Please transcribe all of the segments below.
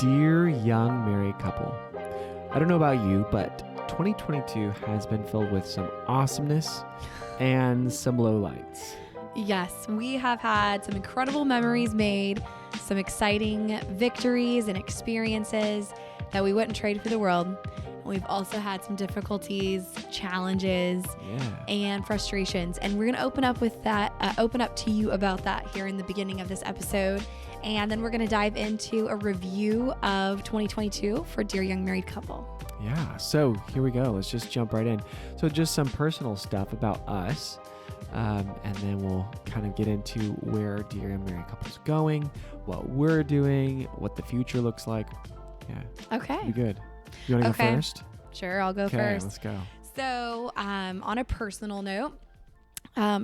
Dear young married couple, I don't know about you, but 2022 has been filled with some awesomeness and some lowlights. Yes, we have had some incredible memories made, some exciting victories and experiences that we wouldn't trade for the world. We've also had some difficulties, challenges, and frustrations. And we're going to open up to you about that here in the beginning of this episode. And then we're going to dive into a review of 2022 for Dear Young Married Couple. Yeah, so here we go. Let's just jump right in. So just some personal stuff about us. And then we'll kind of get into where Dear Young Married Couple is going, what we're doing, what the future looks like. Yeah. Okay. Be good. You want to go first? Sure, I'll go first. first. Let's go. So on a personal note,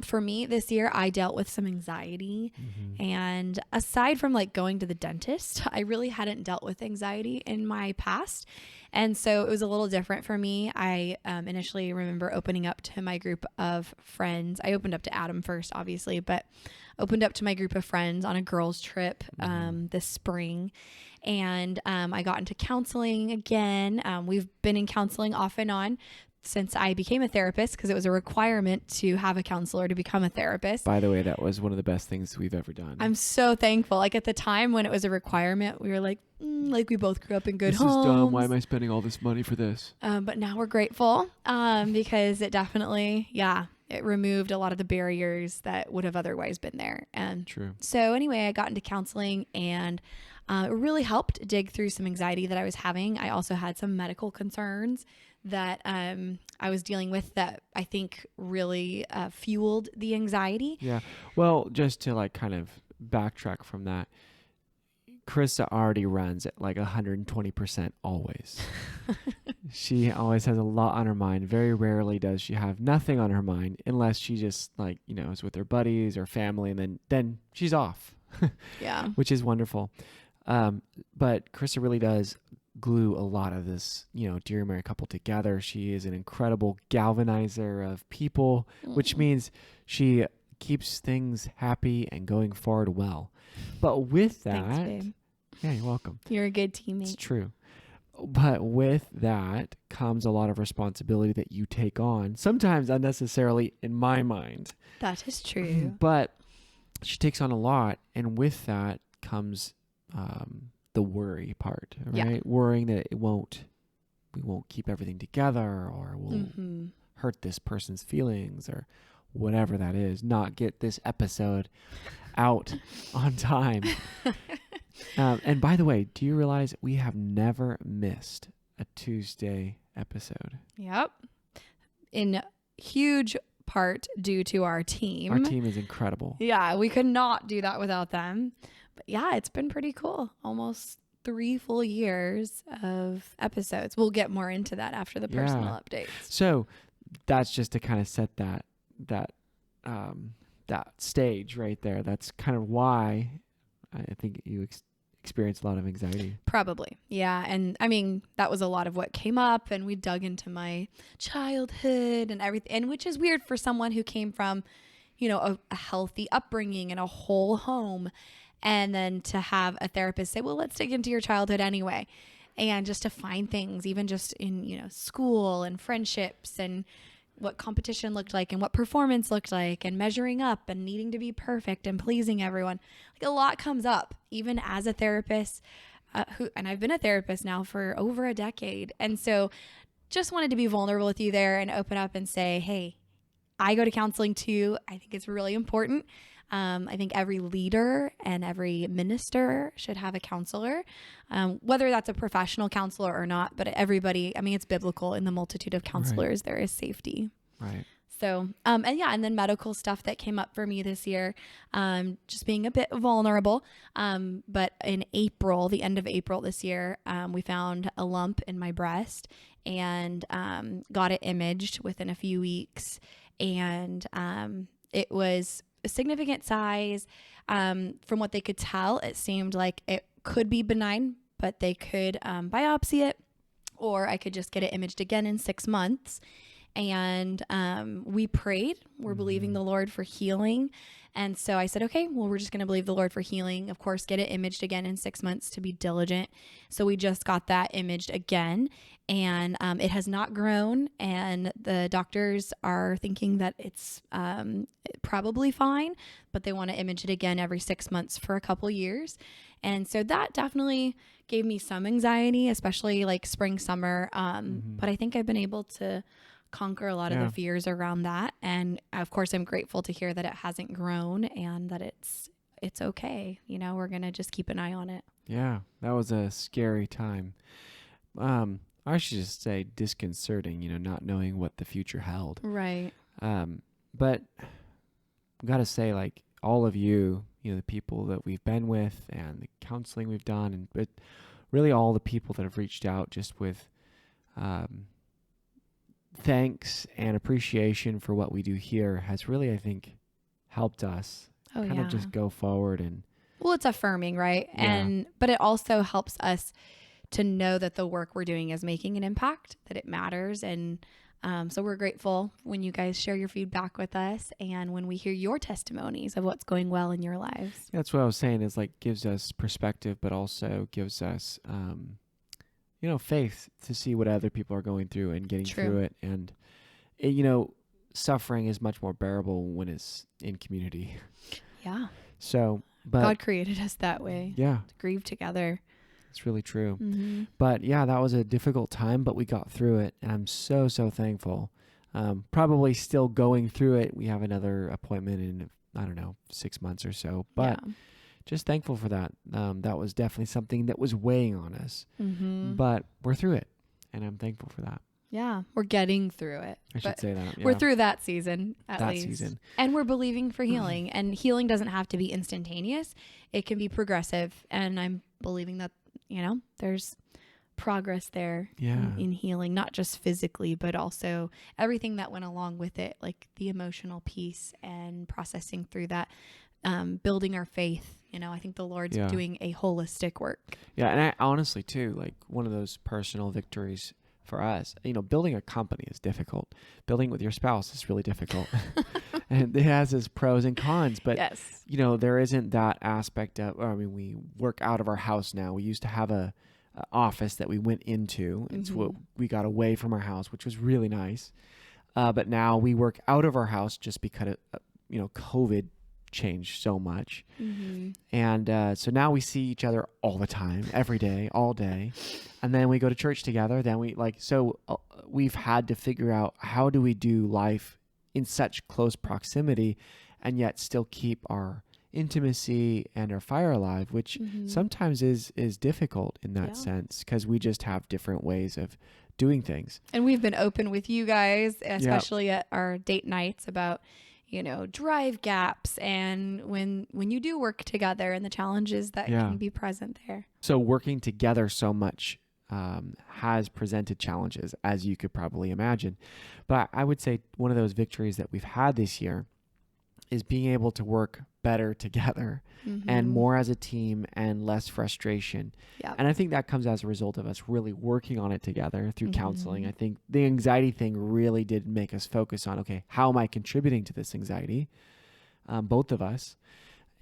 for me this year, I dealt with some anxiety. Mm-hmm. And aside from like going to the dentist, I really hadn't dealt with anxiety in my past. And so it was a little different for me. I initially remember opening up to my group of friends. I opened up to Adam first, obviously, but opened up to my group of friends on a girls' trip this spring. And I got into counseling again. We've been in counseling off and on since I became a therapist because it was a requirement to have a counselor to become a therapist. By the way, that was one of the best things we've ever done. I'm so thankful. Like at the time when it was a requirement, we were like we both grew up in good homes. This is dumb. Why am I spending all this money for this? But now we're grateful because it definitely, it removed a lot of the barriers that would have otherwise been there. And True. So anyway, I got into counseling and it really helped dig through some anxiety that I was having. I also had some medical concerns that I was dealing with that I think really fueled the anxiety. Yeah. Well, just to like kind of backtrack from that, Karissa already runs at like 120% always. She always has a lot on her mind. Very rarely does she have nothing on her mind unless she just like, is with her buddies or family and then she's off. Yeah. Which is wonderful. But Karissa really does glue a lot of this, Dear Married Couple together. She is an incredible galvanizer of people, which means she keeps things happy and going forward well. But with that, thanks, babe. Yeah, you're welcome. You're a good teammate. It's true. But with that comes a lot of responsibility that you take on, sometimes unnecessarily in my mind. That is true. But she takes on a lot, and with that comes the worry part, right? Yeah. Worrying that we won't keep everything together, or we'll hurt this person's feelings, or whatever that is, not get this episode out on time. And by the way, do you realize we have never missed a Tuesday episode? Yep. In huge part due to our team. Our team is incredible. Yeah, we could not do that without them. But yeah, it's been pretty cool. Almost 3 full years of episodes. We'll get more into that after the personal updates. So that's just to kind of set that stage right there. That's kind of why I think you experienced a lot of anxiety. Probably. Yeah. And I mean, that was a lot of what came up, and we dug into my childhood and everything, and which is weird for someone who came from, a healthy upbringing and a whole home. And then to have a therapist say, well, let's dig into your childhood anyway. And just to find things, even just in, school and friendships and what competition looked like and what performance looked like and measuring up and needing to be perfect and pleasing everyone. Like a lot comes up, even as a therapist, and I've been a therapist now for over a decade. And so just wanted to be vulnerable with you there and open up and say, hey, I go to counseling too. I think it's really important. I think every leader and every minister should have a counselor, whether that's a professional counselor or not, but everybody, I mean, it's biblical. In the multitude of counselors, There is safety. Right. So, and then medical stuff that came up for me this year, just being a bit vulnerable. But in April, the end of April this year, we found a lump in my breast and got it imaged within a few weeks. And it was a significant size. From what they could tell, it seemed like it could be benign, but they could biopsy it, or I could just get it imaged again in 6 months. And we prayed. We're believing the Lord for healing. And so I said, okay, well, we're just going to believe the Lord for healing. Of course, get it imaged again in 6 months to be diligent. So we just got that imaged again, and it has not grown. And the doctors are thinking that it's probably fine, but they want to image it again every 6 months for a couple years. And so that definitely gave me some anxiety, especially like spring, summer. But I think I've been able to conquer a lot of the fears around that. And of course, I'm grateful to hear that it hasn't grown and that it's okay. You know, we're going to just keep an eye on it. Yeah, that was a scary time. I should just say disconcerting, not knowing what the future held. Right. But I've got to say, like, all of you, the people that we've been with and the counseling we've done, but really all the people that have reached out just with thanks and appreciation for what we do here has really, I think, helped us kind of just go forward. And well, it's affirming, right? Yeah. But it also helps us to know that the work we're doing is making an impact, that it matters. And so we're grateful when you guys share your feedback with us and when we hear your testimonies of what's going well in your lives. That's what I was saying, is like gives us perspective, but also gives us, faith to see what other people are going through and getting through it. And, suffering is much more bearable when it's in community. Yeah. So, but God created us that way. Yeah. To grieve together. It's really true. Mm-hmm. But yeah, that was a difficult time, but we got through it. And I'm so, so thankful. Probably still going through it. We have another appointment in, 6 months or so, but just thankful for that. That was definitely something that was weighing on us, but we're through it, and I'm thankful for that. Yeah, we're getting through it. I should say that. Yeah. We're through that season, at least. Season. And we're believing for healing. And healing doesn't have to be instantaneous. It can be progressive. And I'm believing that, there's progress there in healing, not just physically, but also everything that went along with it, like the emotional piece and processing through that, building our faith. I think the Lord's doing a holistic work. Yeah, and I honestly, too, like one of those personal victories for us, building a company is difficult. Building with your spouse is really difficult. And it has its pros and cons, but there isn't that aspect of, we work out of our house now. We used to have a office that we went into. It's what we got away from our house, which was really nice. But now we work out of our house just because COVID changed so much. And so now we see each other all the time, every day, all day. And then we go to church together. Then we've had to figure out, how do we do life in such close proximity and yet still keep our intimacy and our fire alive, which sometimes is difficult in that sense, because we just have different ways of doing things. And we've been open with you guys, especially at our date nights, about drive gaps and when you do work together and the challenges that can be present there. So working together so much has presented challenges, as you could probably imagine. But I would say one of those victories that we've had this year is being able to work better together and more as a team and less frustration. Yeah. And I think that comes as a result of us really working on it together through counseling. I think the anxiety thing really did make us focus on, okay, how am I contributing to this anxiety? Both of us.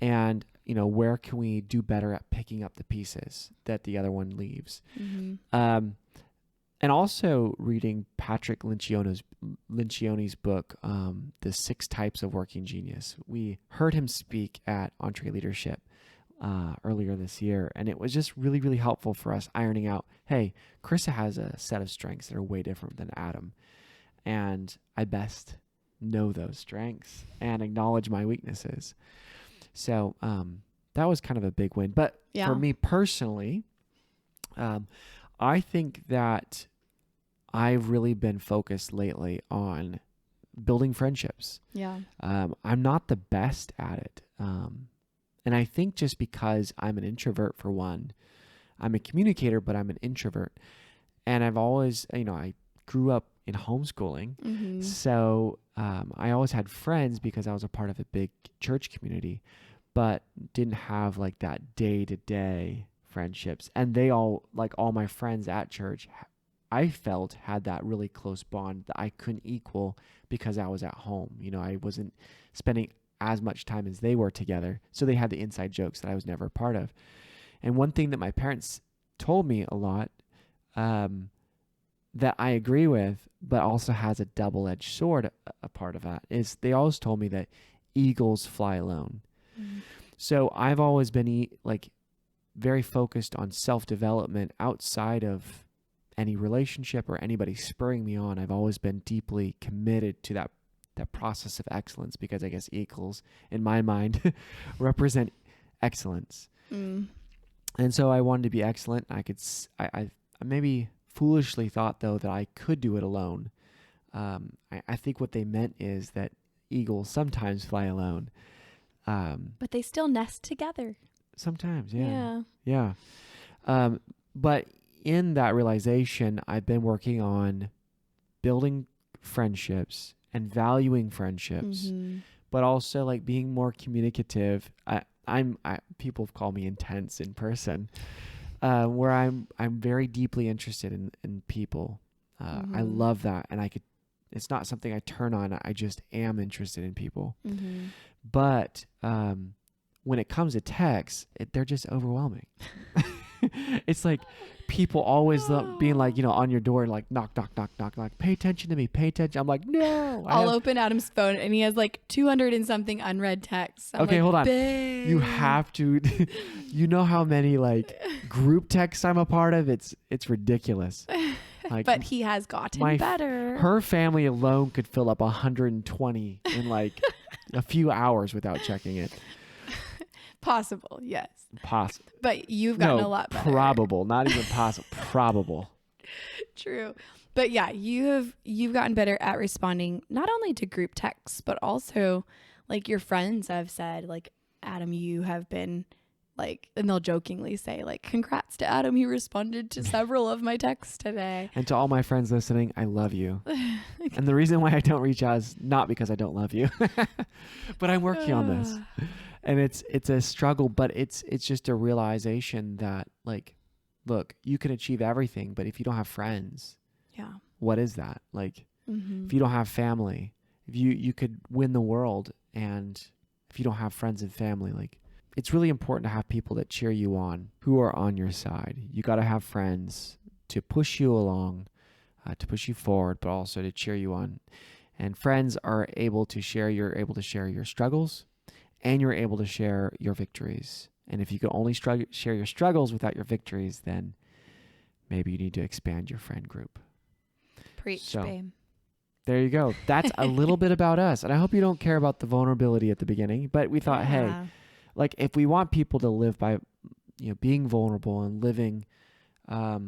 And, where can we do better at picking up the pieces that the other one leaves? And also reading Patrick Lencioni's book, The 6 Types of Working Genius. We heard him speak at Entre Leadership earlier this year, and it was just really, really helpful for us ironing out, hey, Karissa has a set of strengths that are way different than Adam, and I best know those strengths and acknowledge my weaknesses. So that was kind of a big win. But for me personally, I think that I've really been focused lately on building friendships. Yeah. I'm not the best at it. And I think just because I'm an introvert, for one, I'm a communicator, but I'm an introvert. And I've always, I grew up in homeschooling. So I always had friends because I was a part of a big church community, but didn't have like that day-to-day friendships. And they all, like all my friends at church, I felt had that really close bond that I couldn't equal because I was at home. You know, I wasn't spending as much time as they were together. So they had the inside jokes that I was never a part of. And one thing that my parents told me a lot, that I agree with, but also has a double-edged sword, a part of that, is they always told me that eagles fly alone. Mm. So I've always been very focused on self-development outside of any relationship or anybody spurring me on. I've always been deeply committed to that process of excellence, because I guess eagles, in my mind, represent excellence. Mm. And so I wanted to be excellent. I maybe foolishly thought, though, that I could do it alone. I think what they meant is that eagles sometimes fly alone. But they still nest together. Sometimes, yeah. Yeah. But in that realization, I've been working on building friendships and valuing friendships, mm-hmm. but also like being more communicative. People have called me intense in person, where I'm very deeply interested in people. Mm-hmm. I love that, and it's not something I turn on. I just am interested in people. Mm-hmm. But when it comes to texts, they're just overwhelming. It's like people always being like, on your door, like knock, knock, knock, knock, knock. Pay attention to me. Pay attention. I'm like, no. I'll open Adam's phone and he has like 200 and something unread texts. I'm okay, like, hold on. Babe. You have to. You know how many like group texts I'm a part of? It's ridiculous. Like, but he has gotten better. Her family alone could fill up 120 in like a few hours without checking it. Possible, yes. Possible. But you've gotten a lot better. Probable, not even possible. Probable. True. But yeah, you've gotten better at responding not only to group texts, but also like your friends have said, like, Adam, you have been like, and they'll jokingly say like, congrats to Adam, he responded to several of my texts today. And to all my friends listening, I love you. And the reason why I don't reach out is not because I don't love you, but I'm working on this. And it's a struggle, but it's just a realization that like, look, you can achieve everything, but if you don't have friends, what is that? Like, mm-hmm. if you don't have family, if you could win the world, and if you don't have friends and family, like, it's really important to have people that cheer you on, who are on your side. You got to have friends to push you along, to push you forward, but also to cheer you on. And friends are able to share. You're able to share your struggles, and you're able to share your victories. And if you can only share your struggles without your victories, then maybe you need to expand your friend group. Preach, babe. There you go. That's a little bit about us. And I hope you don't care about the vulnerability at the beginning, but we thought, hey, like, if we want people to live by, being vulnerable and living a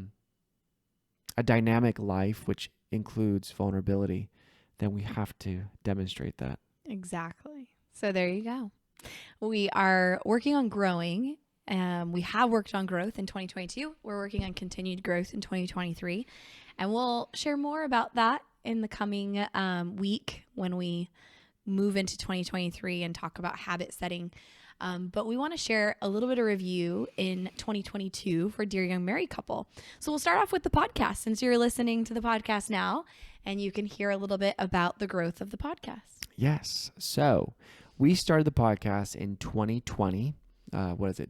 dynamic life, which includes vulnerability, then we have to demonstrate that. Exactly. So there you go. We are working on growing. We have worked on growth in 2022. We're working on continued growth in 2023. And we'll share more about that in the coming week when we move into 2023 and talk about habit setting. But we want to share a little bit of review in 2022 for Dear Young Married Couple. So we'll start off with the podcast, since you're listening to the podcast now, and you can hear a little bit about the growth of the podcast. Yes. So we started the podcast in 2020.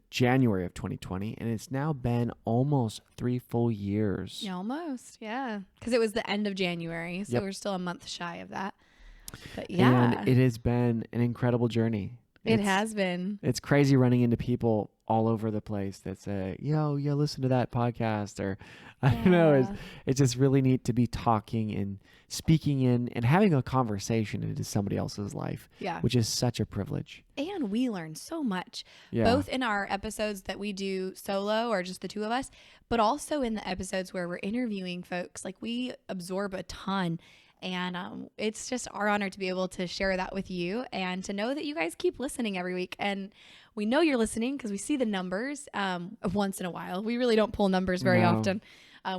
January of 2020. And it's now been almost 3 full years. Yeah, almost. Yeah. Because it was the end of January. So we're still a month shy of that. But yeah. And it has been an incredible journey. It has been. It's crazy running into people all over the place that say, listen to that podcast, or I don't know. It's just really neat to be talking and speaking in and having a conversation into somebody else's life, which is such a privilege. And we learn so much, both in our episodes that we do solo or just the two of us, but also in the episodes where we're interviewing folks. Like, we absorb a ton. And it's just our honor to be able to share that with you, and to know that you guys keep listening every week. And we know you're listening because we see the numbers once in a while. We really don't pull numbers very often.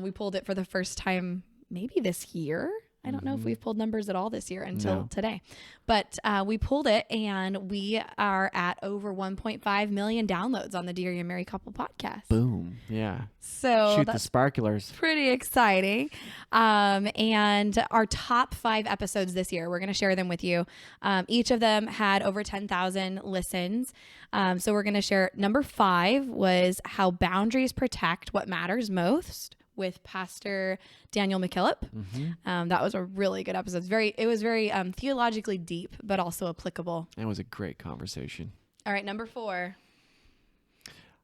We pulled it for the first time maybe this year. I don't know if we've pulled numbers at all this year until No. today, but we pulled it, and we are at over 1.5 million downloads on the Dear You Married Couple podcast. Boom. Yeah. So Shoot the that's sparklers. pretty exciting. And our top 5 episodes this year, we're going to share them with you. Each of them had over 10,000 listens. So we're going to share. Number 5 was How Boundaries Protect What Matters Most with Pastor Daniel McKillop. That was a really good episode. It was very theologically deep, but also applicable. It was a great conversation. All right, number 4.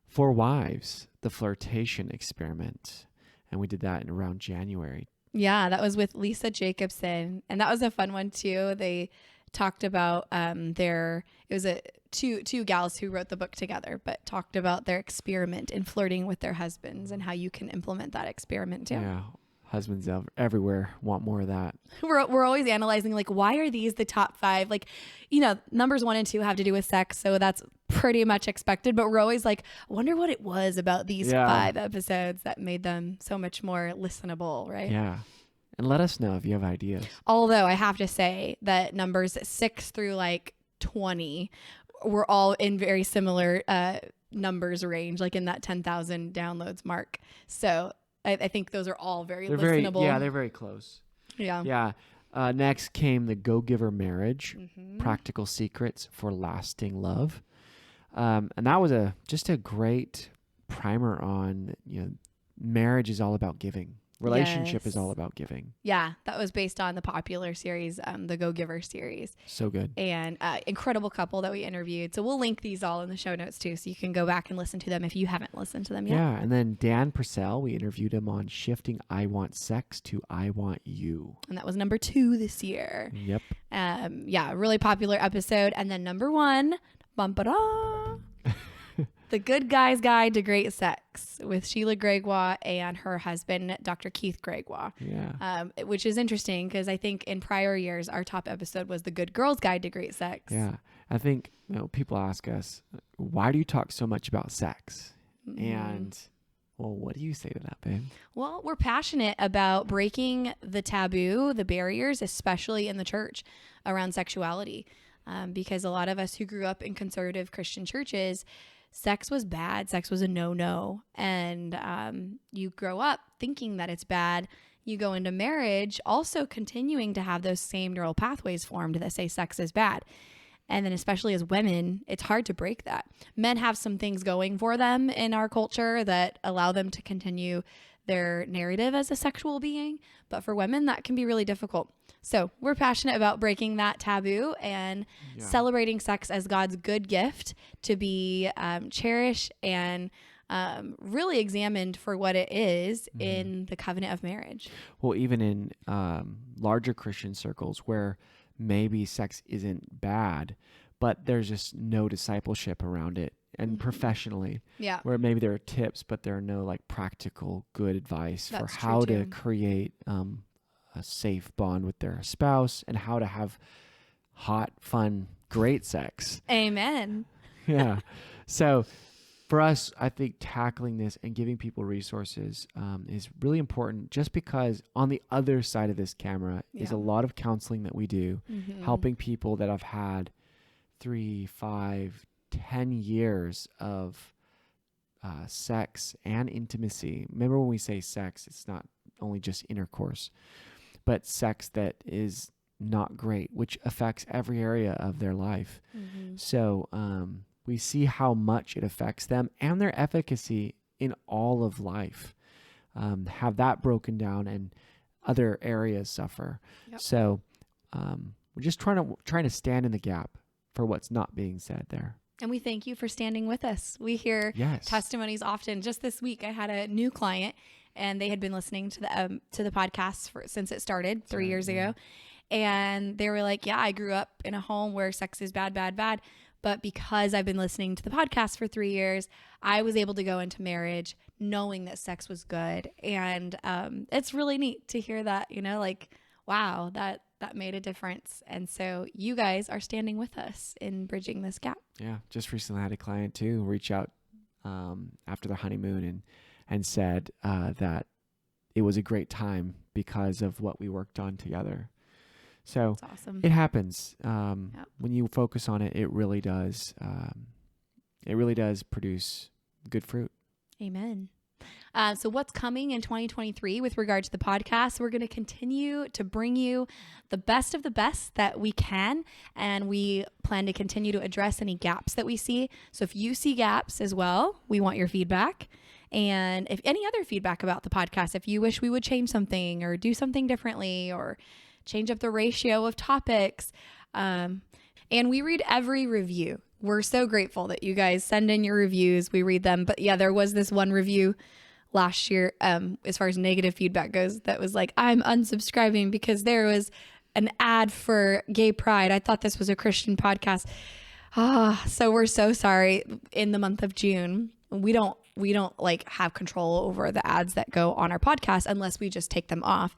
For Wives, the Flirtation Experiment. And we did that in around January. Yeah, that was with Lisa Jacobson. And that was a fun one too. They talked about it was two gals who wrote the book together, but talked about their experiment in flirting with their husbands and how you can implement that experiment too. Yeah. Husbands everywhere want more of that. We're always analyzing, like, why are these the top 5? Like, numbers 1 and 2 have to do with sex, so that's pretty much expected. But we're always like, I wonder what it was about these 5 episodes that made them so much more listenable, right? Yeah. And let us know if you have ideas. Although I have to say that numbers 6 through like 20 were all in very similar numbers range, like in that 10,000 downloads mark. So I think those are all very listenable. They're very close. Yeah. Yeah. Next came the Go-Giver Marriage, Practical Secrets for Lasting Love. And that was just a great primer on, marriage is all about giving. Relationship is all about giving. Yeah, that was based on the popular series, the Go-Giver series. So good. And incredible couple that we interviewed. So we'll link these all in the show notes too, so you can go back and listen to them if you haven't listened to them yet. Yeah, and then Dan Purcell, we interviewed him on shifting I Want Sex to I Want You. And that was number 2 this year. Yep. Yeah, really popular episode. And then number 1, bum-ba-da, The Good Guy's Guide to Great Sex with Sheila Gregoire and her husband, Dr. Keith Gregoire. Yeah. Which is interesting because I think in prior years, our top episode was The Good Girl's Guide to Great Sex. Yeah. I think people ask us, why do you talk so much about sex? And, well, what do you say to that, babe? Well, we're passionate about breaking the taboo, the barriers, especially in the church around sexuality. Because a lot of us who grew up in conservative Christian churches, sex was bad. Sex was a no-no. And you grow up thinking that it's bad. You go into marriage also continuing to have those same neural pathways formed that say sex is bad. And then especially as women, it's hard to break that. Men have some things going for them in our culture that allow them to continue their narrative as a sexual being. But for women, that can be really difficult. So we're passionate about breaking that taboo and celebrating sex as God's good gift to be cherished and really examined for what it is in the covenant of marriage. Well, even in larger Christian circles where maybe sex isn't bad, but there's just no discipleship around it. And professionally, where maybe there are tips, but there are no like practical good advice for how to create a safe bond with their spouse and how to have hot, fun, great sex. Amen. Yeah. So for us, I think tackling this and giving people resources is really important, just because on the other side of this camera is a lot of counseling that we do, helping people that have had 3, 5, 10 years of sex and intimacy. Remember, when we say sex, it's not only just intercourse, but sex that is not great, which affects every area of their life. So we see how much it affects them and their efficacy in all of life. Have that broken down, and other areas suffer. So we're just trying to stand in the gap for what's not being said there. And we thank you for standing with us. We hear testimonies often. Just this week, I had a new client, and they had been listening to the podcast since it started 3 years ago. And they were like, yeah, I grew up in a home where sex is bad, bad, bad. But because I've been listening to the podcast for 3 years, I was able to go into marriage knowing that sex was good. And it's really neat to hear that, like, wow, that made a difference. And so you guys are standing with us in bridging this gap. Yeah. Just recently had a client too reach out after their honeymoon and said that it was a great time because of what we worked on together. So That's awesome. it happens. Yep. When you focus on it, it really does. It really does produce good fruit. Amen. So what's coming in 2023 with regard to the podcast? We're going to continue to bring you the best of the best that we can. And we plan to continue to address any gaps that we see. So if you see gaps as well, we want your feedback. And if any other feedback about the podcast, if you wish we would change something or do something differently or change up the ratio of topics. And we read every review. We're so grateful that you guys send in your reviews. We read them. But yeah, there was this one review last year, as far as negative feedback goes, that was like, I'm unsubscribing because there was an ad for gay pride. I thought this was a Christian podcast. So we're so sorry. In the month of June, we don't like have control over the ads that go on our podcast unless we just take them off.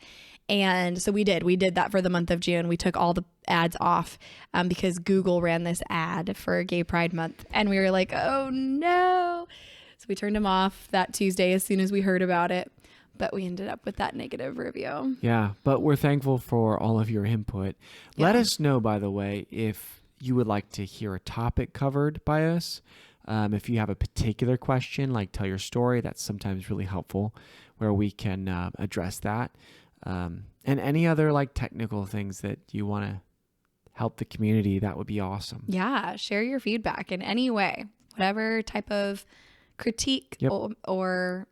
And so we did that for the month of June. We took all the ads off because Google ran this ad for Gay Pride Month. And we were like, oh no. So we turned them off that Tuesday as soon as we heard about it. But we ended up with that negative review. Yeah, but we're thankful for all of your input. Yeah. Let us know, by the way, if you would like to hear a topic covered by us. If you have a particular question, like tell your story, that's sometimes really helpful where we can address that. And any other like technical things that you want to help the community, that would be awesome. Yeah, share your feedback in any way, whatever type of critique or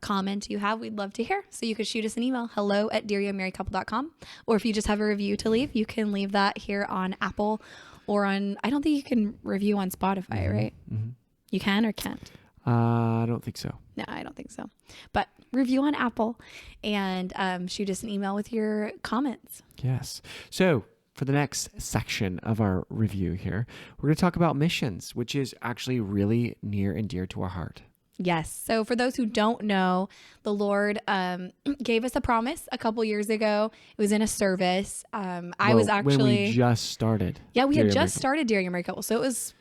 comment you have, we'd love to hear. So you could shoot us an email, hello@dearyoungmarriedcouple.com. Or if you just have a review to leave, you can leave that here on Apple or on, I don't think you can review on Spotify, right? Mm-hmm. You can or can't? I don't think so. No, I don't think so. But review on Apple and shoot us an email with your comments. Yes. So for the next section of our review here, we're going to talk about missions, which is actually really near and dear to our heart. Yes. So for those who don't know, the Lord gave us a promise a couple years ago. It was in a service. When we just started. Yeah, we had just started Dear Young Married Couple. So it was,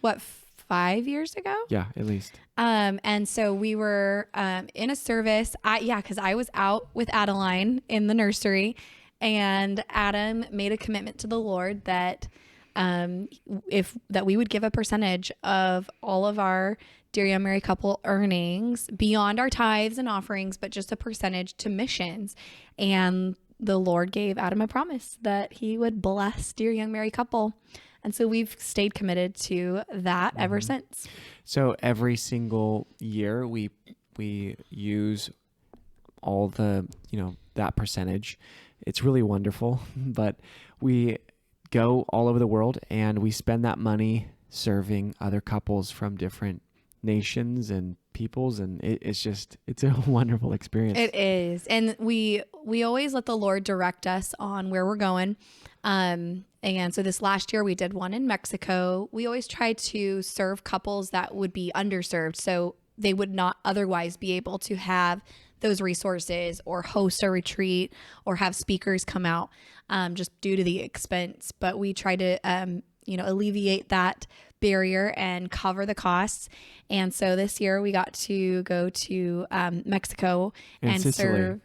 5 years ago? Yeah, at least. And so we were in a service. Because I was out with Adeline in the nursery, and Adam made a commitment to the Lord that we would give a percentage of all of our Dear Young Married Couple earnings beyond our tithes and offerings, but just a percentage to missions. And the Lord gave Adam a promise that he would bless Dear Young Married Couple. And so we've stayed committed to that ever since. So every single year we use all the, that percentage. It's really wonderful, but we go all over the world and we spend that money serving other couples from different nations and peoples, and it's a wonderful experience. It is. And we always let the Lord direct us on where we're going. And so this last year we did one in Mexico. We always try to serve couples that would be underserved, so they would not otherwise be able to have those resources or host a retreat or have speakers come out just due to the expense. But we try to alleviate that barrier and cover the costs. And so this year we got to go to Mexico and serve.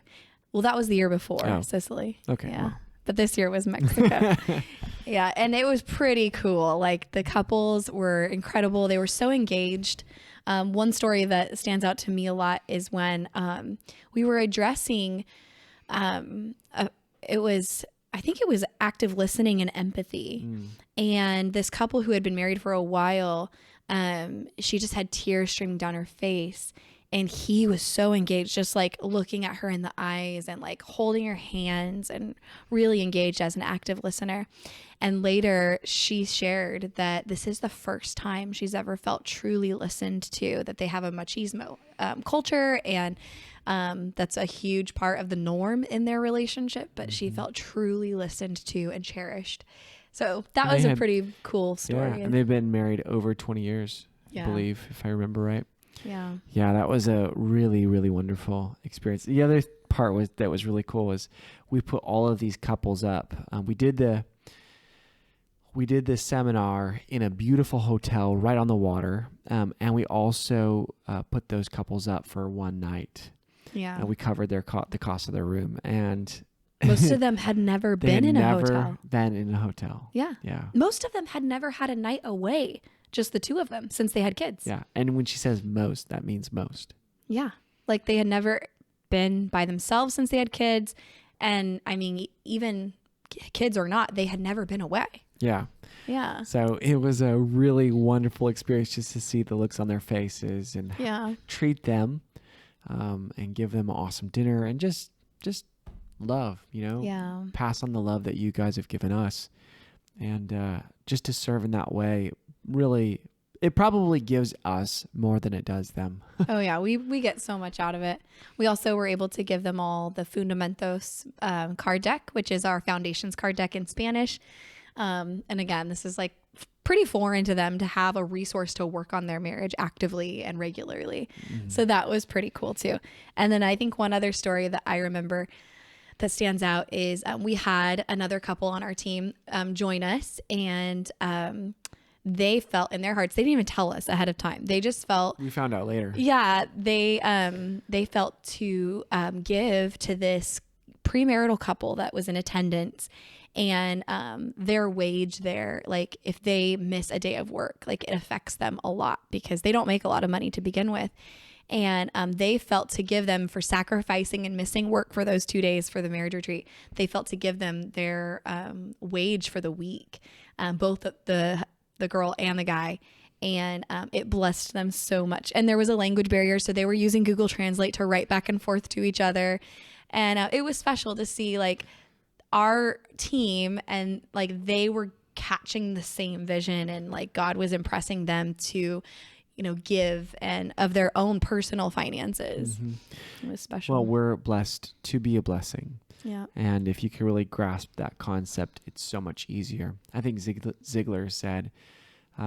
Well, that was the year before, Sicily. Okay. Yeah. Well. But this year was Mexico. Yeah. And it was pretty cool. Like the couples were incredible. They were so engaged. One story that stands out to me a lot is when we were addressing, I think it was active listening and empathy. And this couple who had been married for a while, she just had tears streaming down her face. And he was so engaged, just like looking at her in the eyes and like holding her hands and really engaged as an active listener. And later she shared that this is the first time she's ever felt truly listened to, that they have a machismo culture, and that's a huge part of the norm in their relationship, but she felt truly listened to and cherished. So that was a pretty cool story. Yeah, and they've been married over 20 years, I believe, if I remember right. Yeah. Yeah, that was a really, really wonderful experience. The other part that was really cool was we put all of these couples up. We did the seminar in a beautiful hotel right on the water, and we also put those couples up for one night. Yeah. And we covered the cost of their room. And most of them had never been in a hotel. Been in a hotel. Yeah. Yeah. Most of them had never had a night away, just the two of them, since they had kids. Yeah. And when she says most, that means most. Yeah. Like they had never been by themselves since they had kids. And I mean, even kids or not, they had never been away. Yeah. Yeah. So it was a really wonderful experience just to see the looks on their faces and treat them and give them an awesome dinner and just love, pass on the love that you guys have given us. And just to serve in that way, really, it probably gives us more than it does them. Oh, yeah. We get so much out of it. We also were able to give them all the Fundamentos card deck, which is our foundations card deck in Spanish. And again, this is like pretty foreign to them to have a resource to work on their marriage actively and regularly. Mm-hmm. So that was pretty cool too. And then I think one other story that I remember that stands out is we had another couple on our team join us, and they felt in their hearts, they didn't even tell us ahead of time. They just felt. We found out later. Yeah. They felt to give to this premarital couple that was in attendance. And their wage there, like if they miss a day of work, like it affects them a lot because they don't make a lot of money to begin with. And they felt to give them for sacrificing and missing work for those 2 days for the marriage retreat. They felt to give them their wage for the week, both the girl and the guy. And it blessed them so much. And there was a language barrier, so they were using Google Translate to write back and forth to each other. And it was special to see like our team and like they were catching the same vision, and like God was impressing them to, give and of their own personal finances. Mm-hmm. It was special. Well, we're blessed to be a blessing. Yeah. And if you can really grasp that concept, it's so much easier. I think Ziegler said,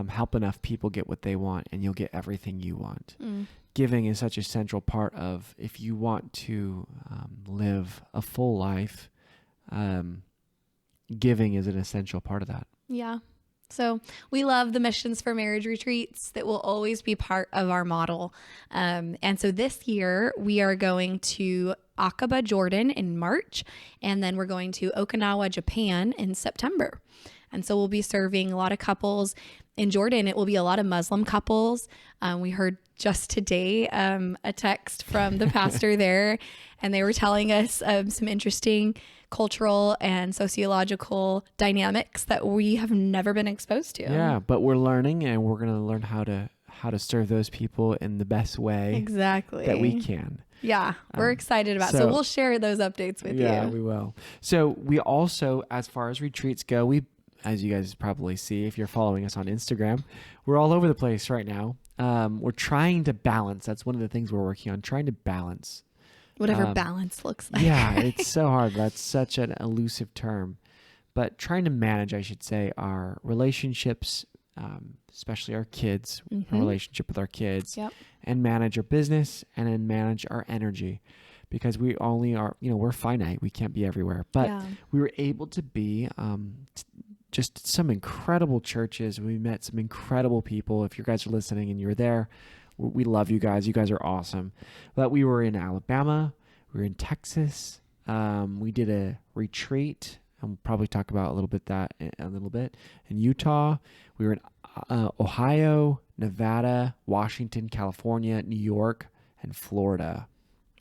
help enough people get what they want and you'll get everything you want. Giving is such a central part of, if you want to live a full life, giving is an essential part of that. Yeah. So we love the Missions for Marriage retreats that will always be part of our model. And so this year we are going to Aqaba, Jordan in March, and then we're going to Okinawa, Japan in September. And so we'll be serving a lot of couples. In Jordan, it will be a lot of Muslim couples. We heard just today a text from the pastor there, and they were telling us some interesting cultural and sociological dynamics that we have never been exposed to. Yeah, but we're learning, and we're going to learn how to serve those people in the best way that we can. Yeah, we're excited about it. So we'll share those updates with you. Yeah, we will. So we also, as far as retreats go, as you guys probably see if you're following us on Instagram, we're all over the place right now. We're trying to balance. That's one of the things we're working on, trying to balance. Whatever balance looks like. Yeah, it's so hard. That's such an elusive term. But trying to manage, I should say, our relationships, especially our kids, our relationship with our kids, and manage our business and then manage our energy. Because we only are, we're finite. We can't be everywhere. But we were able to be just some incredible churches. We met some incredible people. If you guys are listening and you're there, we love you guys. You guys are awesome. But we were in Alabama. We were in Texas. We did a retreat. I'll probably talk about a little bit in Utah. We were in Ohio, Nevada, Washington, California, New York, and Florida.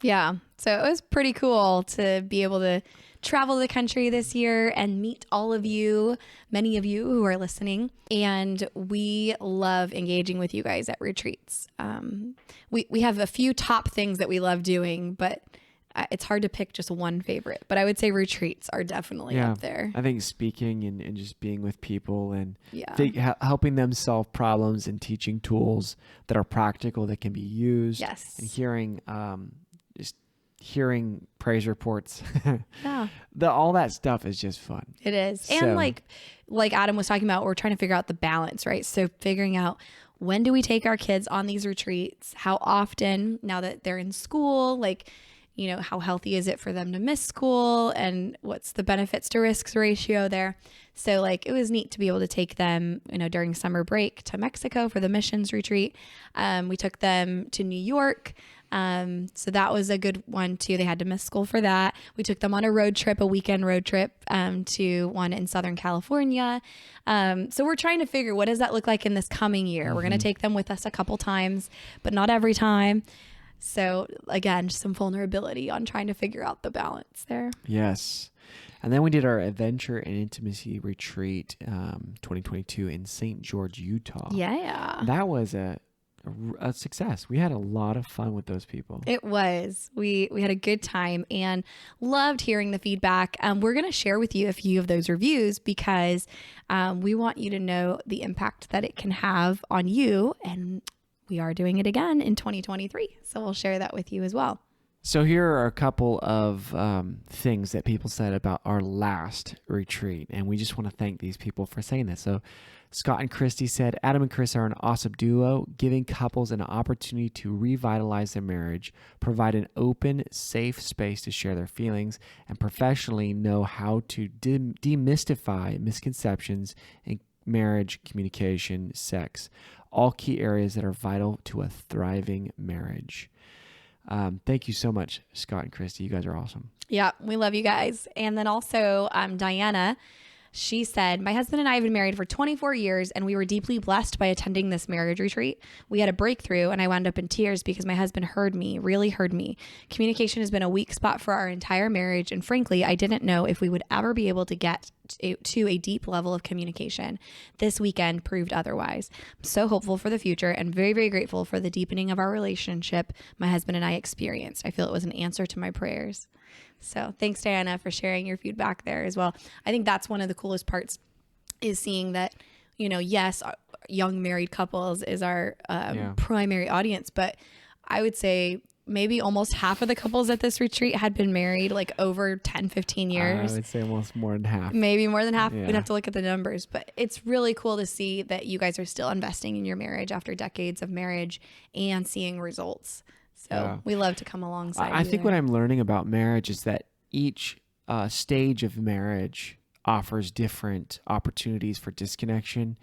Yeah. So it was pretty cool to be able to travel the country this year and meet all of you, many of you who are listening. And we love engaging with you guys at retreats. We have a few top things that we love doing, but it's hard to pick just one favorite. But I would say retreats are definitely up there. I think speaking and just being with people and helping them solve problems and teaching tools that are practical that can be used. Yes. And hearing praise reports. All that stuff is just fun. It is. So, and like Adam was talking about, we're trying to figure out the balance, right? So figuring out, when do we take our kids on these retreats? How often, now that they're in school, how healthy is it for them to miss school, and what's the benefits to risks ratio there? So it was neat to be able to take them, during summer break to Mexico for the missions retreat. We took them to New York So that was a good one too. They had to miss school for that. We took them on a weekend road trip, to one in Southern California. So we're trying to figure, what does that look like in this coming year? We're going to take them with us a couple times, but not every time. So again, just some vulnerability on trying to figure out the balance there. Yes. And then we did our Adventure and Intimacy Retreat 2022 in St. George, Utah. Yeah. That was a success. We had a lot of fun with those people. It was. We had a good time and loved hearing the feedback. We're going to share with you a few of those reviews because we want you to know the impact that it can have on you. And we are doing it again in 2023. So we'll share that with you as well. So here are a couple of things that people said about our last retreat, and we just want to thank these people for saying this. So Scott and Christy said, Adam and Karissa are an awesome duo, giving couples an opportunity to revitalize their marriage, provide an open, safe space to share their feelings, and professionally know how to demystify misconceptions in marriage, communication, sex, all key areas that are vital to a thriving marriage. Thank you so much, Scott and Christy. You guys are awesome. Yeah, we love you guys. And then also Diana, she said, my husband and I have been married for 24 years and we were deeply blessed by attending this marriage retreat. We had a breakthrough and I wound up in tears because my husband really heard me. Communication has been a weak spot for our entire marriage. And frankly, I didn't know if we would ever be able to get to a deep level of communication. This weekend proved otherwise. I'm so hopeful for the future and very, very grateful for the deepening of our relationship my husband and I experienced. I feel it was an answer to my prayers. So thanks, Diana, for sharing your feedback there as well. I think that's one of the coolest parts is seeing that, yes, young married couples is our primary audience, but I would say maybe almost half of the couples at this retreat had been married like over 10, 15 years. I would say almost more than half. Maybe more than half. Yeah. We'd have to look at the numbers, but it's really cool to see that you guys are still investing in your marriage after decades of marriage and seeing results. So we love to come alongside. I think what I'm learning about marriage is that each stage of marriage offers different opportunities for disconnection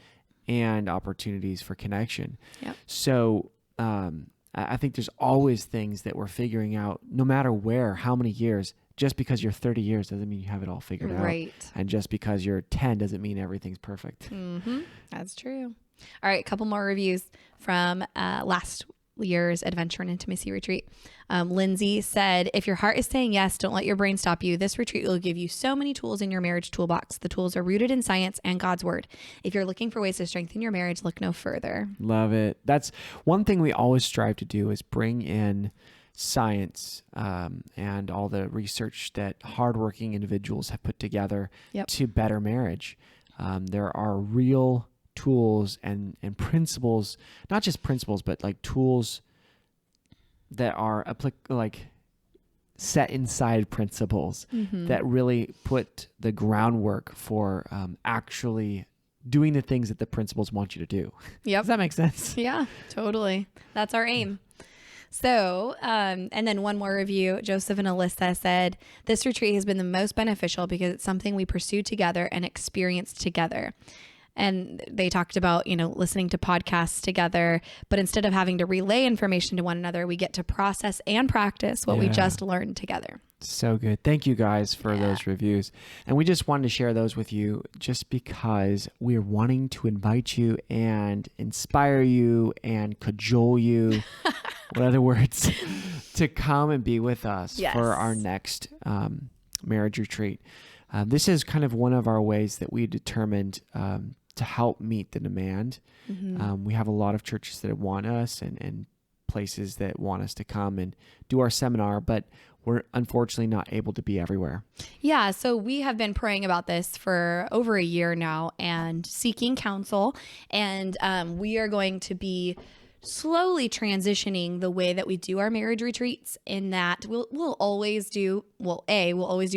and opportunities for connection. Yep. So I think there's always things that we're figuring out, no matter where, how many years. Just because you're 30 years doesn't mean you have it all figured out. Right. And just because you're 10 doesn't mean everything's perfect. Mm-hmm. That's true. All right, a couple more reviews from last year's Adventure and Intimacy Retreat. Lindsay said, if your heart is saying yes, don't let your brain stop you. This retreat will give you so many tools in your marriage toolbox. The tools are rooted in science and God's word. If you're looking for ways to strengthen your marriage, look no further. Love it. That's one thing we always strive to do is bring in science and all the research that hardworking individuals have put together to better marriage. There are real tools and principles, not just principles, but like tools that are set inside principles that really put the groundwork for actually doing the things that the principles want you to do. Yep. Does that make sense? Yeah, totally. That's our aim. So, and then one more review, Joseph and Alyssa said, this retreat has been the most beneficial because it's something we pursued together and experienced together. And they talked about, listening to podcasts together, but instead of having to relay information to one another, we get to process and practice what we just learned together. So good. Thank you guys for those reviews. And we just wanted to share those with you just because we're wanting to invite you and inspire you and cajole you, what other words, to come and be with us for our next marriage retreat. This is kind of one of our ways that we determined to help meet the demand. We have a lot of churches that want us and places that want us to come and do our seminar, but we're unfortunately not able to be everywhere. Yeah, so we have been praying about this for over a year now and seeking counsel, and we are going to be slowly transitioning the way that we do our marriage retreats, in that we'll always do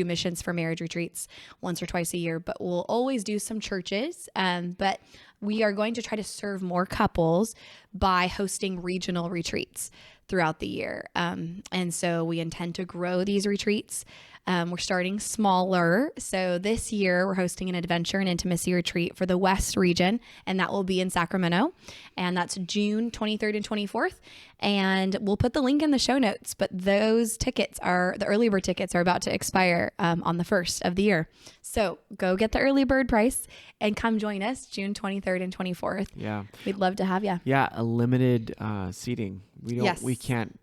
missions for marriage retreats once or twice a year, but we'll always do some churches. But we are going to try to serve more couples by hosting regional retreats. throughout the year. And so we intend to grow these retreats. We're starting smaller. So this year we're hosting an adventure and intimacy retreat for the West region, and that will be in Sacramento. And that's June 23rd and 24th. And we'll put the link in the show notes, but those tickets the early bird tickets are about to expire on the 1st of the year. So go get the early bird price and come join us June 23rd and 24th. Yeah. We'd love to have you. Yeah. A limited seating. Yes. We can't,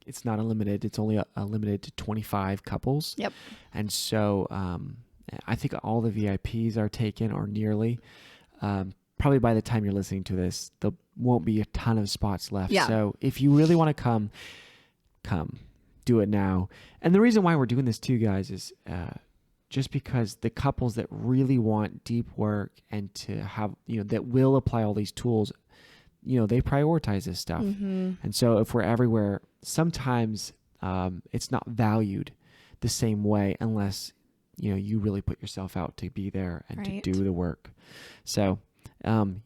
it's not unlimited. It's only limited to 25 couples. Yep. And so I think all the VIPs are taken, or nearly. Probably by the time you're listening to this, there won't be a ton of spots left. Yeah. So if you really want to come, do it now. And the reason why we're doing this too, guys, is just because the couples that really want deep work and to have, that will apply all these tools, they prioritize this stuff. Mm-hmm. And so if we're everywhere, sometimes it's not valued the same way unless, you really put yourself out to be there and Right. to do the work. So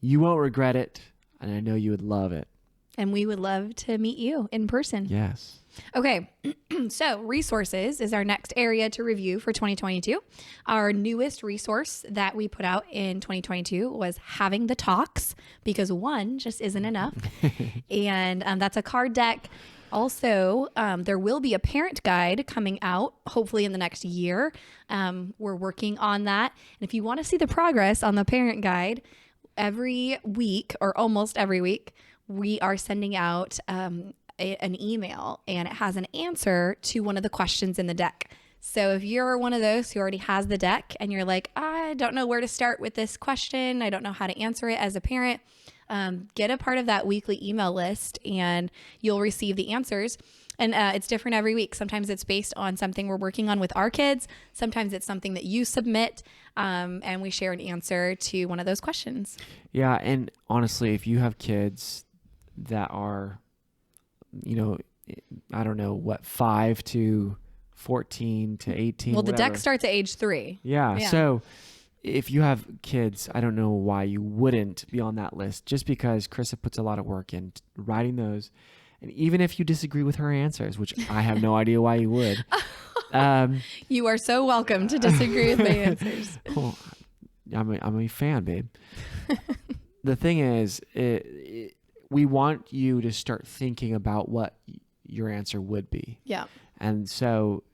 you won't regret it. And I know you would love it. And we would love to meet you in person. Yes. Okay, so resources is our next area to review for 2022. Our newest resource that we put out in 2022 was Having the Talks, because one just isn't enough. And that's a card deck. Also, there will be a parent guide coming out, hopefully in the next year. We're working on that. And if you want to see the progress on the parent guide, every week or almost every week, we are sending out an email, and it has an answer to one of the questions in the deck. So if you're one of those who already has the deck and you're like, I don't know where to start with this question, I don't know how to answer it as a parent, get a part of that weekly email list and you'll receive the answers. And it's different every week. Sometimes it's based on something we're working on with our kids. Sometimes it's something that you submit, and we share an answer to one of those questions. Yeah. And honestly, if you have kids that are, I don't know, 5 to 14 to 18. Well, the whatever. deck starts at age 3. Yeah. So if you have kids, I don't know why you wouldn't be on that list, just because Karissa puts a lot of work in writing those. And even if you disagree with her answers, which I have no idea why you would. You are so welcome to disagree with my answers. Oh, I'm a fan, babe. The thing is, we want you to start thinking about what your answer would be. Yeah. And so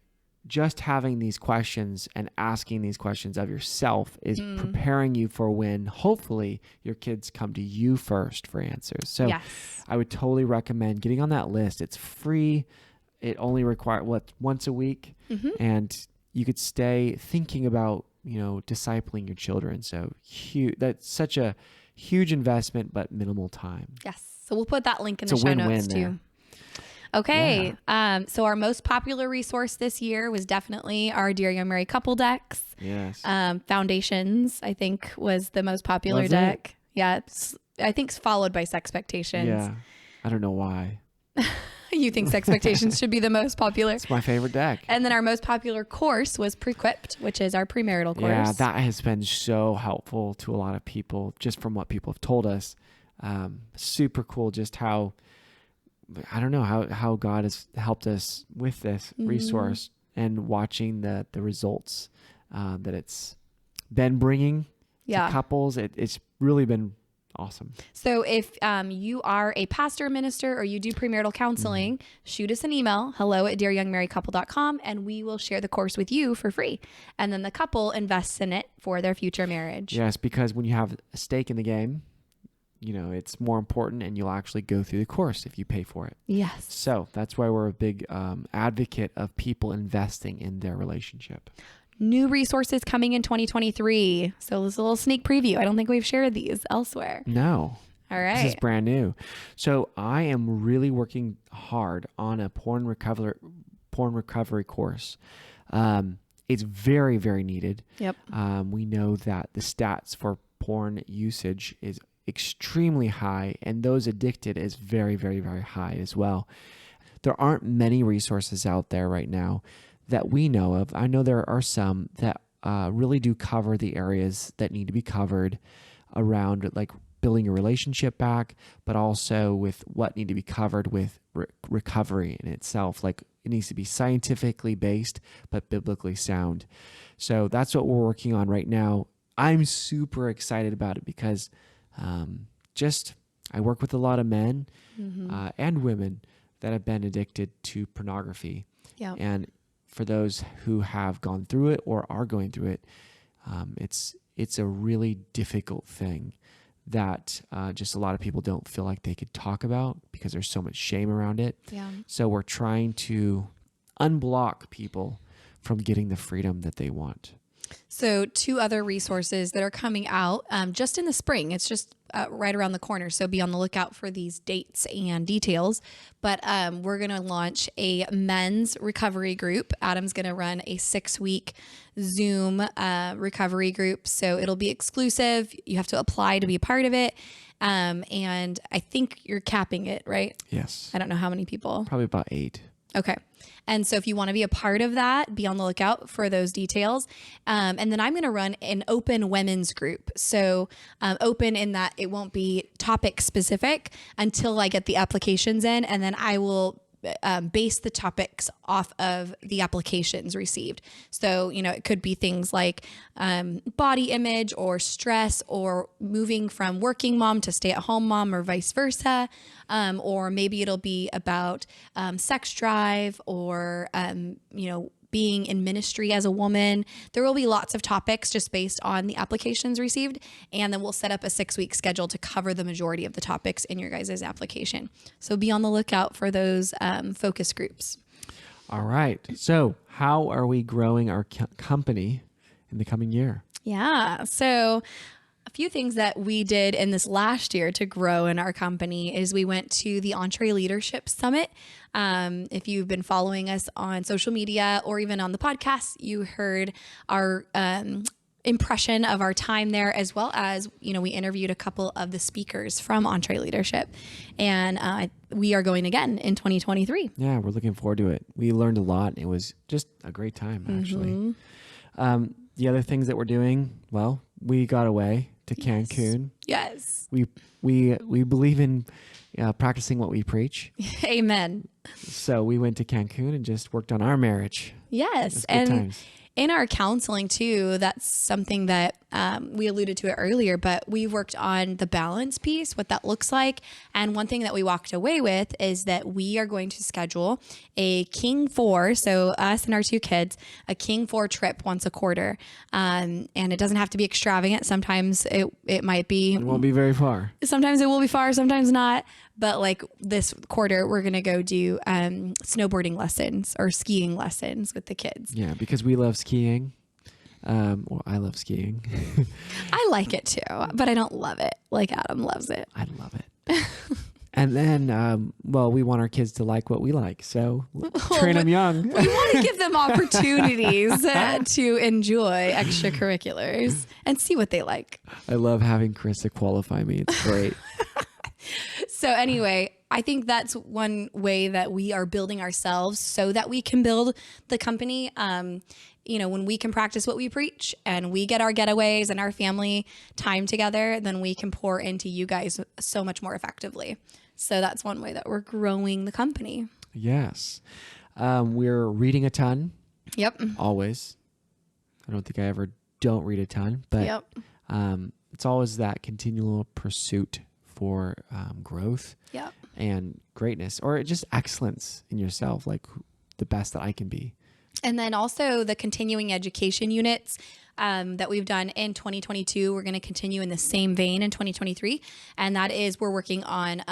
just having these questions and asking these questions of yourself is preparing you for when hopefully your kids come to you first for answers. So yes. I would totally recommend getting on that list. It's free. It only requires once a week, and you could stay thinking about, discipling your children. So that's such a huge investment, but minimal time. Yes. So we'll put that link in It's the a show win-win notes there. too. Okay. Yeah. So our most popular resource this year was definitely our Dear Young Married Couple decks. Yes. Foundations, I think, was the most popular Was deck. Yeah. I think followed by Sexpectations. Yeah. I don't know why. You think Sexpectations should be the most popular? It's my favorite deck. And then our most popular course was Prequipped, which is our premarital course. Yeah, that has been so helpful to a lot of people, just from what people have told us. Super cool, just how, I don't know, how God has helped us with this resource, and watching the results that it's been bringing to couples. It's really been awesome. So if you are a pastor, minister, or you do premarital counseling, shoot us an email, hello@dearyoungmarriedcouple.com, and we will share the course with you for free. And then the couple invests in it for their future marriage. Yes, because when you have a stake in the game, it's more important, and you'll actually go through the course if you pay for it. Yes. So that's why we're a big advocate of people investing in their relationship. New resources coming in 2023. So this is a little sneak preview. I don't think we've shared these elsewhere. No. All right. This is brand new. So I am really working hard on a porn recovery course. It's very, very needed. Yep. We know that the stats for porn usage is extremely high, and those addicted is very, very, very high as well. There aren't many resources out there right now that we know of. I know there are some that really do cover the areas that need to be covered around, like building a relationship back, but also with what need to be covered with recovery in itself. Like it needs to be scientifically based, but biblically sound. So that's what we're working on right now. I'm super excited about it because I work with a lot of men and women that have been addicted to pornography. Yeah. And for those who have gone through it or are going through it, it's a really difficult thing that just a lot of people don't feel like they could talk about because there's so much shame around it. Yeah. So we're trying to unblock people from getting the freedom that they want. So 2 other resources that are coming out just in the spring. It's just right around the corner. So be on the lookout for these dates and details. But we're going to launch a men's recovery group. Adam's going to run a 6-week Zoom recovery group. So it'll be exclusive. You have to apply to be a part of it. And I think you're capping it, right? Yes. I don't know how many people. Probably about 8. Okay. And so if you want to be a part of that, be on the lookout for those details. And then I'm going to run an open women's group. So open in that it won't be topic specific until I get the applications in. And then I will base the topics off of the applications received. So, it could be things like body image or stress or moving from working mom to stay-at-home mom or vice versa. Or maybe it'll be about sex drive or, being in ministry as a woman. There will be lots of topics just based on the applications received. And then we'll set up a 6-week schedule to cover the majority of the topics in your guys' application. So be on the lookout for those focus groups. All right. So how are we growing our company in the coming year? Yeah. So a few things that we did in this last year to grow in our company is we went to the Entre Leadership Summit. If you've been following us on social media or even on the podcast, you heard our impression of our time there, as well as, we interviewed a couple of the speakers from Entre Leadership. And we are going again in 2023. Yeah, we're looking forward to it. We learned a lot. It was just a great time, actually. The other things that we're doing, well, we got away to Cancun. Yes. We believe in practicing what we preach. Amen. So we went to Cancun and just worked on our marriage. Yes. Good times. In our counseling too, that's something that we alluded to it earlier, but we worked on the balance piece, what that looks like. And one thing that we walked away with is that we are going to schedule a King 4, so us and our 2 kids, a King 4 trip once a quarter. And it doesn't have to be extravagant. Sometimes it might be. It won't be very far. Sometimes it will be far, sometimes not. But like this quarter, we're going to go do snowboarding lessons or skiing lessons with the kids. Yeah, because we love skiing. Well, I love skiing. I like it too, but I don't love it like Adam loves it. I love it. And then, we want our kids to like what we like. So train them young. We want to give them opportunities to enjoy extracurriculars and see what they like. I love having Karissa qualify me. It's great. So anyway, I think that's one way that we are building ourselves so that we can build the company. When we can practice what we preach and we get our getaways and our family time together, then we can pour into you guys so much more effectively. So that's one way that we're growing the company. Yes. We're reading a ton. Yep. Always. I don't think I ever don't read a ton, but yep. It's always that continual pursuit for growth yep. and greatness, or just excellence in yourself, like the best that I can be. And then also the continuing education units that we've done in 2022, we're going to continue in the same vein in 2023. And that is we're working on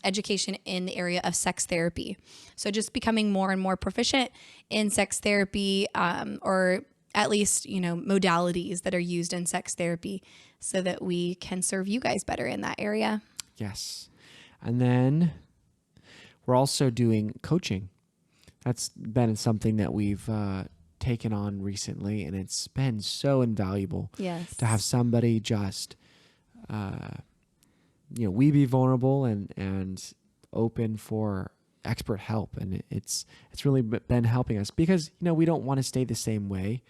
education in the area of sex therapy. So just becoming more and more proficient in sex therapy or at least, modalities that are used in sex therapy so that we can serve you guys better in that area. Yes. And then we're also doing coaching. That's been something that we've taken on recently, and it's been so invaluable. Yes. To have somebody just, we be vulnerable and open for expert help. And it's really been helping us because, we don't want to stay the same way.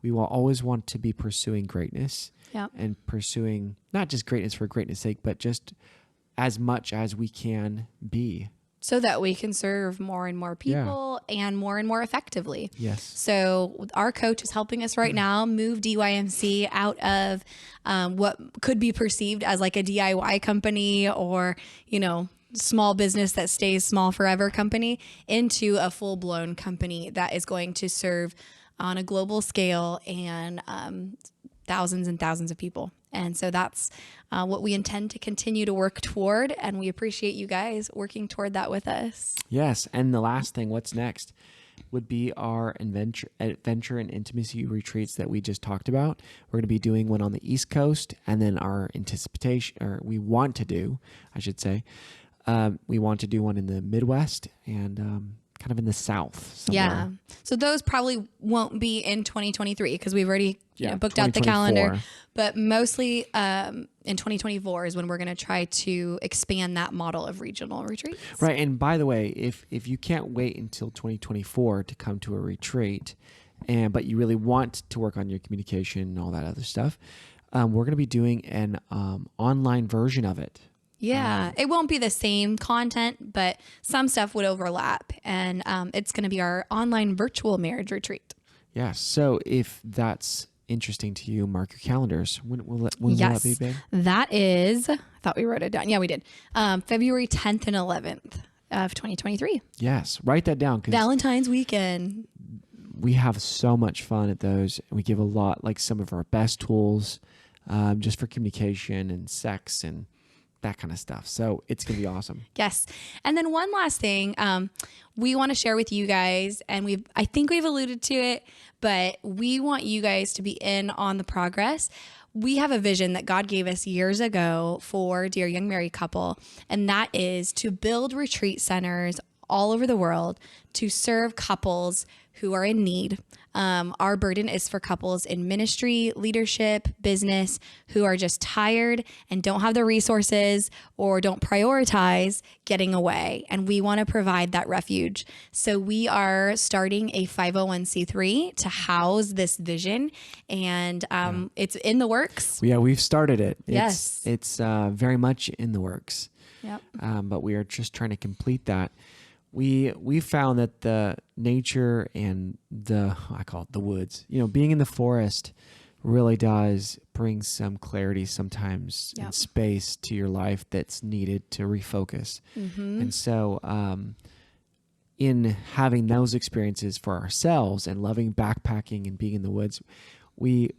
we will always want to be pursuing greatness and pursuing not just greatness for greatness sake, but just as much as we can be. So that we can serve more and more people and more effectively. Yes. So our coach is helping us right now move DYMC out of what could be perceived as like a DIY company or, small business that stays small forever company into a full-blown company that is going to serve on a global scale and thousands and thousands of people. And so that's what we intend to continue to work toward. And we appreciate you guys working toward that with us. Yes. And the last thing, what's next, would be our adventure and intimacy retreats that we just talked about. We're going to be doing one on the East Coast, and then our we want to do one in the Midwest and kind of in the South somewhere. Yeah. So those probably won't be in 2023 because we've already booked out the calendar. But mostly in 2024 is when we're going to try to expand that model of regional retreats. Right. And by the way, if you can't wait until 2024 to come to a retreat, but you really want to work on your communication and all that other stuff, we're going to be doing an online version of it. Yeah, it won't be the same content, but some stuff would overlap. And it's going to be our online virtual marriage retreat. Yes. So if that's interesting to you, mark your calendars. When will that be, babe? That is, I thought we wrote it down. Yeah, we did. February 10th and 11th of 2023. Yes. Write that down. Valentine's weekend. We have so much fun at those. We give a lot, like some of our best tools just for communication and sex and that kind of stuff. So it's going to be awesome. Yes. And then one last thing we want to share with you guys, and I think we've alluded to it, but we want you guys to be in on the progress. We have a vision that God gave us years ago for Dear Young Married Couple, and that is to build retreat centers all over the world to serve couples who are in need. Our burden is for couples in ministry, leadership, business, who are just tired and don't have the resources or don't prioritize getting away. And we want to provide that refuge. So we are starting a 501c3 to house this vision. And it's in the works. Yeah, we've started it. Yes. It's very much in the works. Yep. But we are just trying to complete that. We found that the nature and I call it the woods, being in the forest really does bring some clarity sometimes and space to your life that's needed to refocus. Mm-hmm. And so in having those experiences for ourselves and loving backpacking and being in the woods, we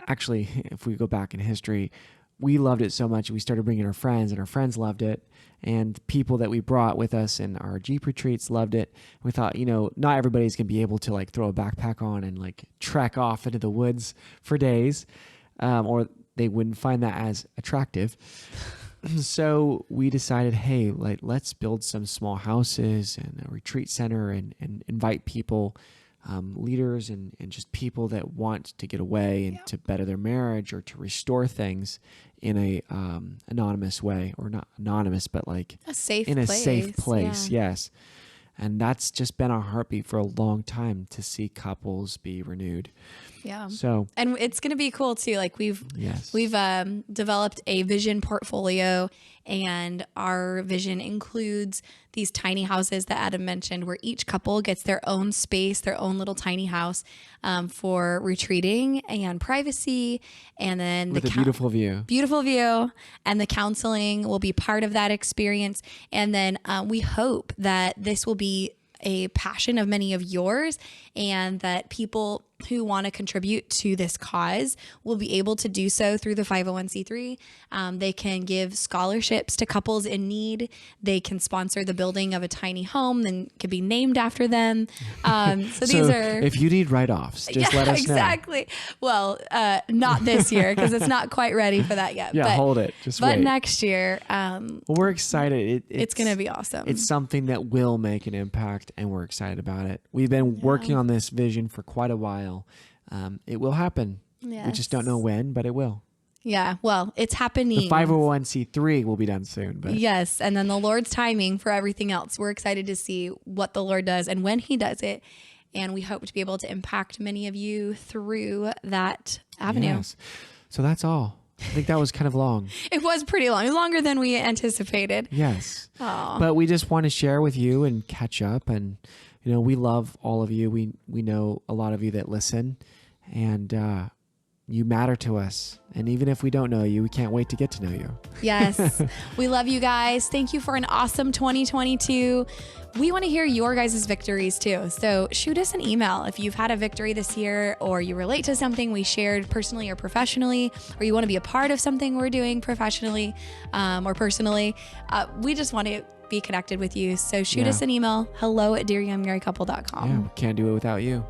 actually, if we go back in history, we loved it so much. We started bringing our friends, and our friends loved it. And people that we brought with us in our Jeep retreats loved it. We thought, not everybody's going to be able to like throw a backpack on and like trek off into the woods for days, or they wouldn't find that as attractive. So we decided, hey, let's build some small houses and a retreat center and invite people, leaders and just people that want to get away and to better their marriage or to restore things in a anonymous way, or not anonymous, but like a safe place. Yes. And that's just been our heartbeat for a long time, to see couples be renewed. Yeah. So, and it's going to be cool too. Like we've developed a vision portfolio, and our vision includes these tiny houses that Adam mentioned, where each couple gets their own space, their own little tiny house for retreating and privacy. And then with a beautiful view, and the counseling will be part of that experience. And then we hope that this will be a passion of many of yours, and that people who want to contribute to this cause will be able to do so through the 501c3. They can give scholarships to couples in need. They can sponsor the building of a tiny home and could be named after them. So these are... If you need write-offs, just let us know. Exactly. Well, not this year, because it's not quite ready for that yet. Yeah, hold it. Just wait. But next year... well, we're excited. It's going to be awesome. It's something that will make an impact, and we're excited about it. We've been working on this vision for quite a while. It will happen. Yes. We just don't know when, but it will. Yeah, well, it's happening. The 501c3 will be done soon. But yes, and then the Lord's timing for everything else. We're excited to see what the Lord does and when he does it. And we hope to be able to impact many of you through that avenue. Yes. So that's all. I think that was kind of long. It was pretty long, longer than we anticipated. Yes. Aww. But we just want to share with you and catch up. And, we love all of you. We know a lot of you that listen, and you matter to us. And even if we don't know you, we can't wait to get to know you. Yes. We love you guys. Thank you for an awesome 2022. We want to hear your guys' victories too. So shoot us an email if you've had a victory this year, or you relate to something we shared personally or professionally, or you want to be a part of something we're doing professionally or personally. We just want to be connected with you. So shoot us an email, hello@dearyoungmarriedcouple.com. Yeah, we can't do it without you.